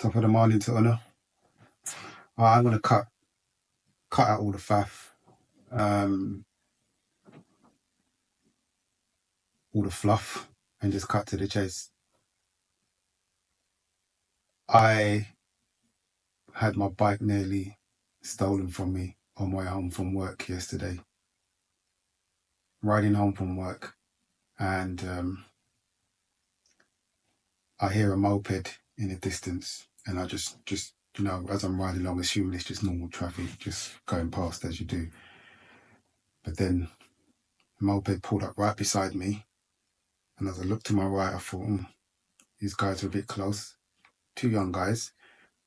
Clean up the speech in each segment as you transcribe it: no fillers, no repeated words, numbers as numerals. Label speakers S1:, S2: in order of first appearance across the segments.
S1: Top of the morning to Honor. I'm gonna cut out all the faff, all the fluff, and just cut to the chase. I had my bike nearly stolen from me on my way home from work yesterday. Riding home from work, and I hear a moped in the distance, and I just as I'm riding along, assuming it's just normal traffic, just going past as you do. But then the moped pulled up right beside me, and as I looked to my right, I thought, these guys are a bit close. Two young guys.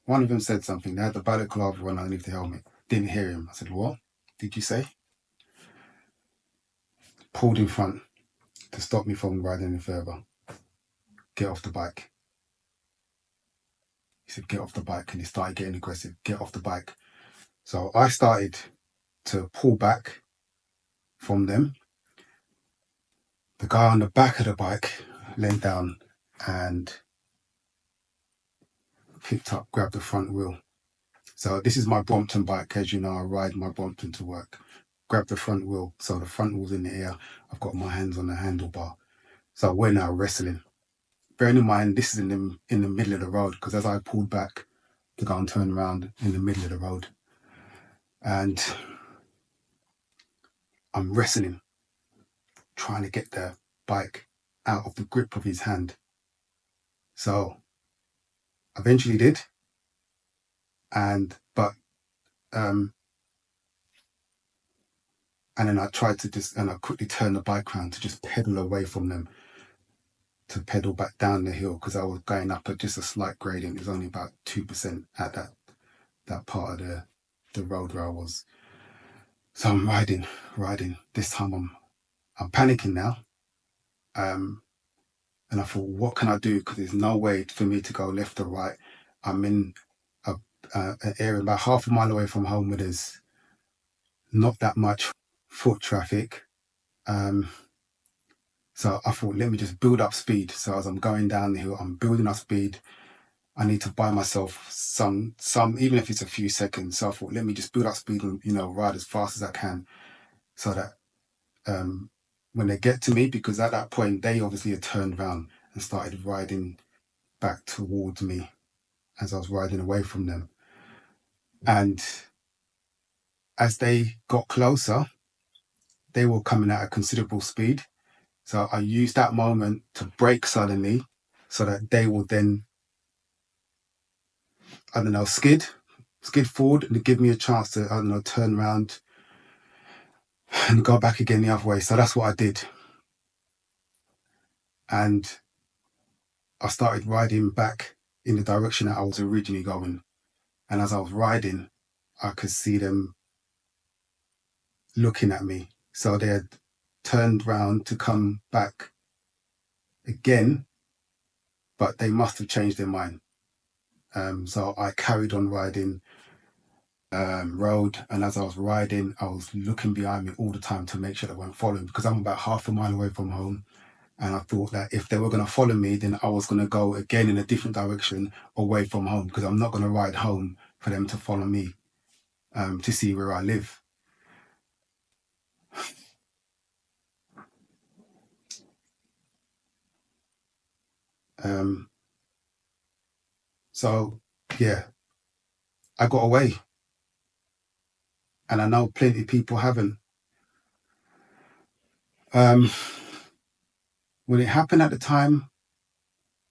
S1: One of them said something. They had the balaclava on underneath the helmet. Didn't hear him. I said, "What did you say?" Pulled in front to stop me from riding any further. Get off the bike. He said, "Get off the bike," and he started getting aggressive. Get off the bike. So I started to pull back from them. The guy on the back of the bike leant down and grabbed the front wheel. So this is my Brompton bike. As you know, I ride my Brompton to work. Grab the front wheel. So the front wheel's in the air. I've got my hands on the handlebar. So we're now wrestling. Bearing in mind, this is in the middle of the road, because as I pulled back to go and turn around in the middle of the road, and I'm wrestling, trying to get the bike out of the grip of his hand. So eventually did, and then I tried to and I quickly turned the bike around to just pedal away from them, to pedal back down the hill, because I was going up at just a slight gradient. It was only about 2% at that part of the road where I was. So I'm riding. This time I'm panicking now. And I thought, what can I do? Because there's no way for me to go left or right. I'm in an area about half a mile away from home where there's not that much foot traffic. So I thought, let me just build up speed. So as I'm going down the hill, I'm building up speed. I need to buy myself some, even if it's a few seconds. So I thought, let me just build up speed and, ride as fast as I can, so that when they get to me, because at that point, they obviously had turned around and started riding back towards me as I was riding away from them. And as they got closer, they were coming at a considerable speed. So I used that moment to brake suddenly, so that they will then, skid forward and give me a chance to, turn around and go back again the other way. So that's what I did. And I started riding back in the direction that I was originally going. And as I was riding, I could see them looking at me. So they had turned round to come back again, but they must have changed their mind. So I carried on riding road, and as I was riding, I was looking behind me all the time to make sure they weren't following, because I'm about half a mile away from home. And I thought that if they were going to follow me, then I was going to go again in a different direction away from home, because I'm not going to ride home for them to follow me to see where I live. So, yeah, I got away. And I know plenty of people haven't. When it happened at the time,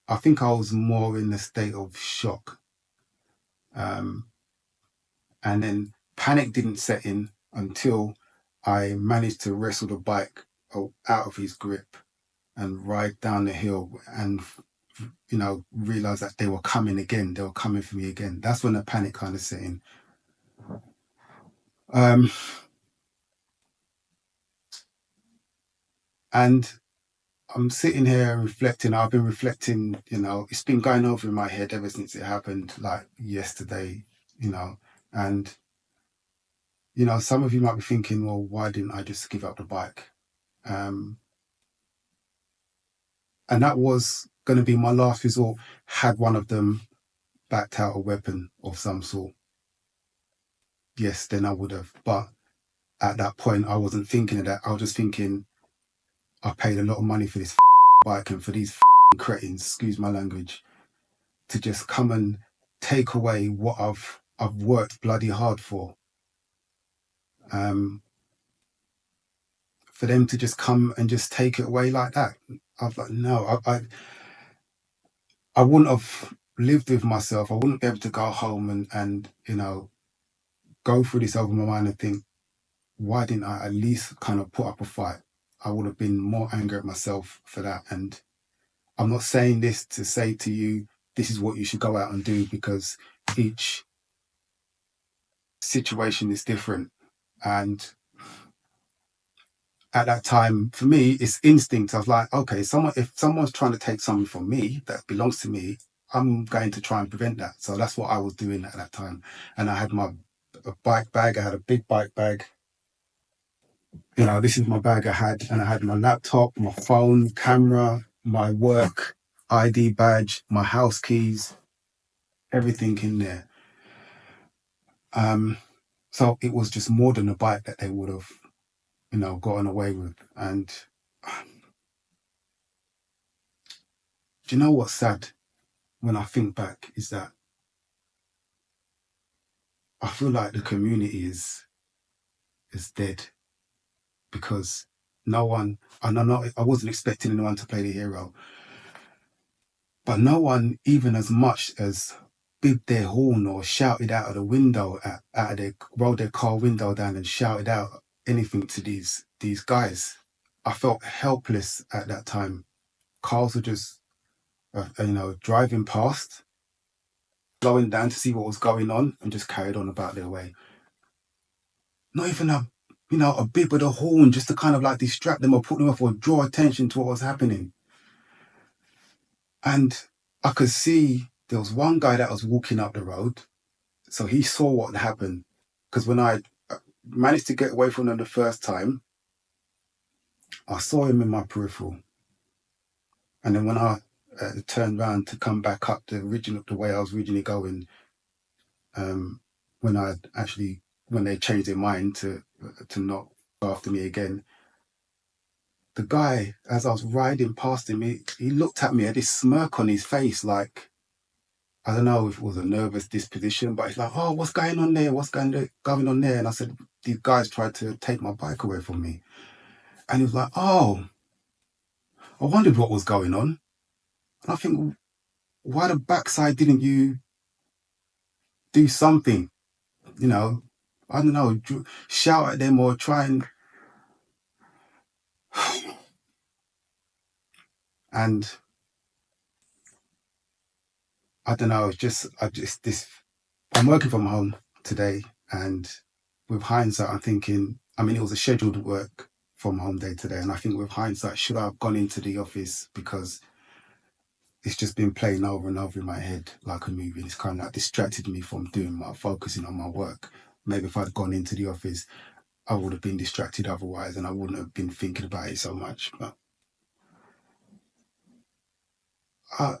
S1: I think I was more in a state of shock. And then panic didn't set in until I managed to wrestle the bike out of his grip and ride down the hill and, realize that they were coming again. They were coming for me again. That's when the panic kind of set in. And I'm sitting here reflecting. I've been reflecting, it's been going over in my head ever since it happened, like yesterday, and, some of you might be thinking, well, why didn't I just give up the bike? And that was going to be my last resort had one of them backed out a weapon of some sort, yes, then I would have. But at that point, I wasn't thinking of that. I was just thinking, I paid a lot of money for this bike and for these cretins, excuse my language, to just come and take away what I've worked bloody hard for. For them to just come and just take it away like that, I was like, no, I wouldn't have lived with myself. I wouldn't be able to go home and go through this over my mind and think, why didn't I at least kind of put up a fight? I would have been more angry at myself for that. And I'm not saying this to say to you, this is what you should go out and do, because each situation is different. And at that time, for me, it's instinct. I was like, okay, if someone's trying to take something from me that belongs to me, I'm going to try and prevent that. So that's what I was doing at that time. And I had my bike bag. I had a big bike bag. This is my bag I had, and I had my laptop, my phone, camera, my work ID badge, my house keys, everything in there. So it was just more than a bike that they would have, gotten away with. And do you know what's sad when I think back is that I feel like the community is dead, because no one, and I wasn't expecting anyone to play the hero, but no one even as much as bibbed their horn or shouted out of the window, rolled their car window down and shouted out anything to these guys. I felt helpless at that time. Cars were just, driving past, slowing down to see what was going on, and just carried on about their way. Not even a bib of the horn just to kind of like distract them or put them off or draw attention to what was happening. And I could see there was one guy that was walking up the road. So he saw what happened. Because when I managed to get away from them the first time, I saw him in my peripheral. And then when I turned around to come back up the way I was originally going, when they changed their mind to not go after me again, the guy, as I was riding past him, he looked at me, had this smirk on his face, like, I don't know if it was a nervous disposition, but he's like, oh, what's going on there? What's going on there? And I said, these guys tried to take my bike away from me. And he was like, oh, I wondered what was going on. And I think, why the backside didn't you do something? I don't know, shout at them or try and... And I don't know, I'm working from home today, and with hindsight, I'm thinking, it was a scheduled work from home day today, and I think with hindsight, should I have gone into the office? Because it's just been playing over and over in my head like a movie. It's kind of like distracted me from focusing on my work. Maybe if I'd gone into the office, I would have been distracted otherwise, and I wouldn't have been thinking about it so much. But I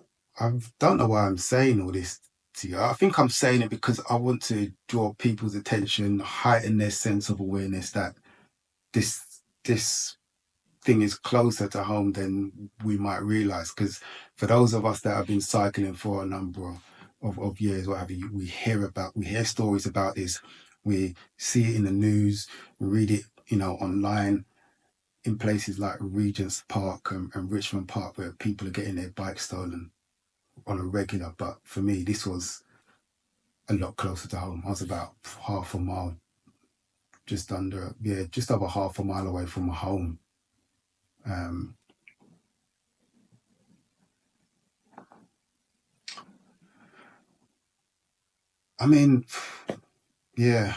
S1: don't know why I'm saying all this to you. I think I'm saying it because I want to draw people's attention, heighten their sense of awareness that this thing is closer to home than we might realize. Because for those of us that have been cycling for a number of years, what have you, we hear stories about this. We see it in the news, we read it, online, in places like Regent's Park and Richmond Park, where people are getting their bikes stolen on a regular. But for me, this was a lot closer to home. I was about half a mile, just over half a mile away from home. Yeah,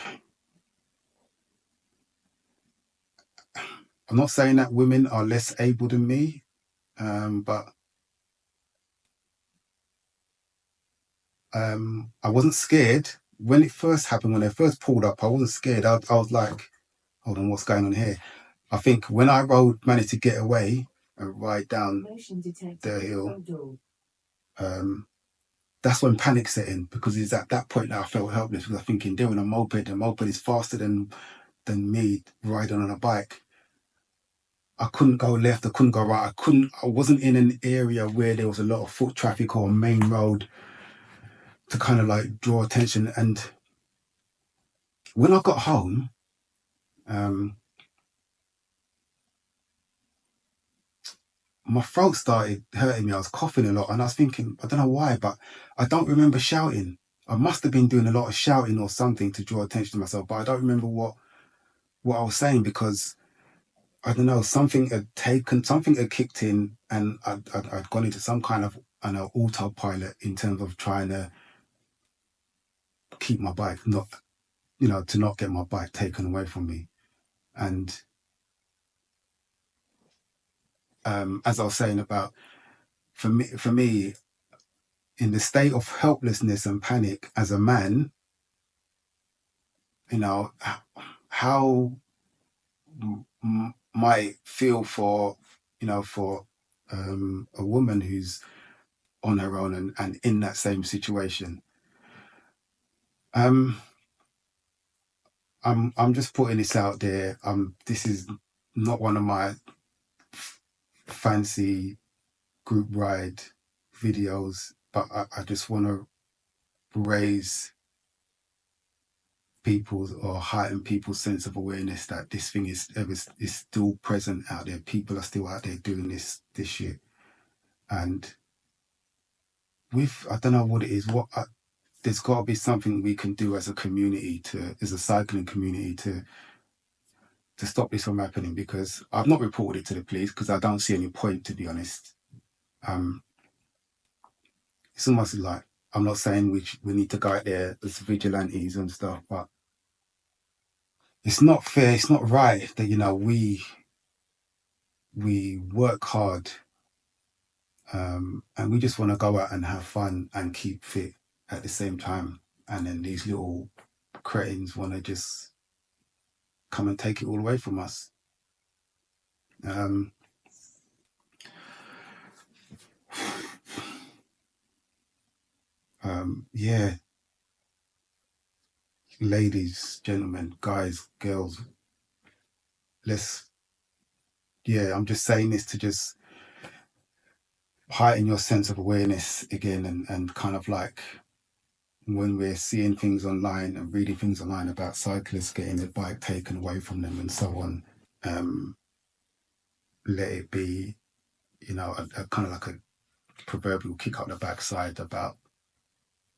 S1: I'm not saying that women are less able than me, but I wasn't scared when it first happened. When they first pulled up, I wasn't scared. I was like, hold on, what's going on here? I think when I managed to get away and ride down the hill, that's when panic set in, because it's at that point that I felt helpless, because I'm thinking they're on a moped, the moped is faster than me riding on a bike. I couldn't go left, I couldn't go right, I wasn't in an area where there was a lot of foot traffic or a main road to kind of like draw attention. And when I got home, my throat started hurting me. I was coughing a lot, and I was thinking, I don't know why, but I don't remember shouting. I must have been doing a lot of shouting or something to draw attention to myself, but I don't remember what I was saying, because I don't know, something had kicked in, and I'd gone into some kind of autopilot in terms of trying to keep my bike, not, to not get my bike taken away from me. And as I was saying about, for me, in the state of helplessness and panic as a man, how might feel for, for a woman who's on her own and in that same situation. I'm just putting this out there. This is not one of my fancy group ride videos, but I just want to raise people's, or heighten people's sense of awareness that this thing is still present out there. People are still out there doing this shit, and I don't know what it is. There's got to be something we can do as a community, as a cycling community, to stop this from happening, because I've not reported it to the police because I don't see any point, to be honest. It's almost like, I'm not saying we need to go out there as vigilantes and stuff, but it's not fair, it's not right that, we work hard, and we just want to go out and have fun and keep fit at the same time, and then these little cretins want to just come and take it all away from us. Yeah, ladies, gentlemen, guys, girls, I'm just saying this to just heighten your sense of awareness again, and kind of like, when we're seeing things online and reading things online about cyclists getting their bike taken away from them and so on, let it be, a kind of like a proverbial kick up the backside about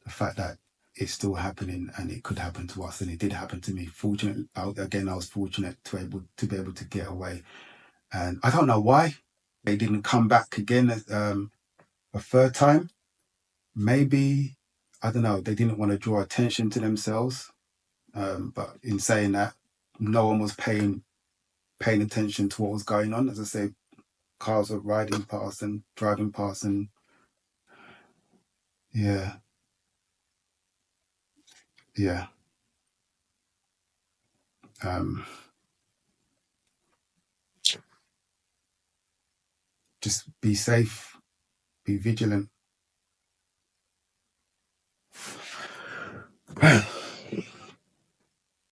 S1: the fact that it's still happening, and it could happen to us, and it did happen to me. Fortunately, I was fortunate to be able to get away, and I don't know why they didn't come back again a third time. Maybe, I don't know, they didn't want to draw attention to themselves. But in saying that, no one was paying attention to what was going on. As I say, cars were riding past and driving past, and yeah, yeah. Just be safe, be vigilant.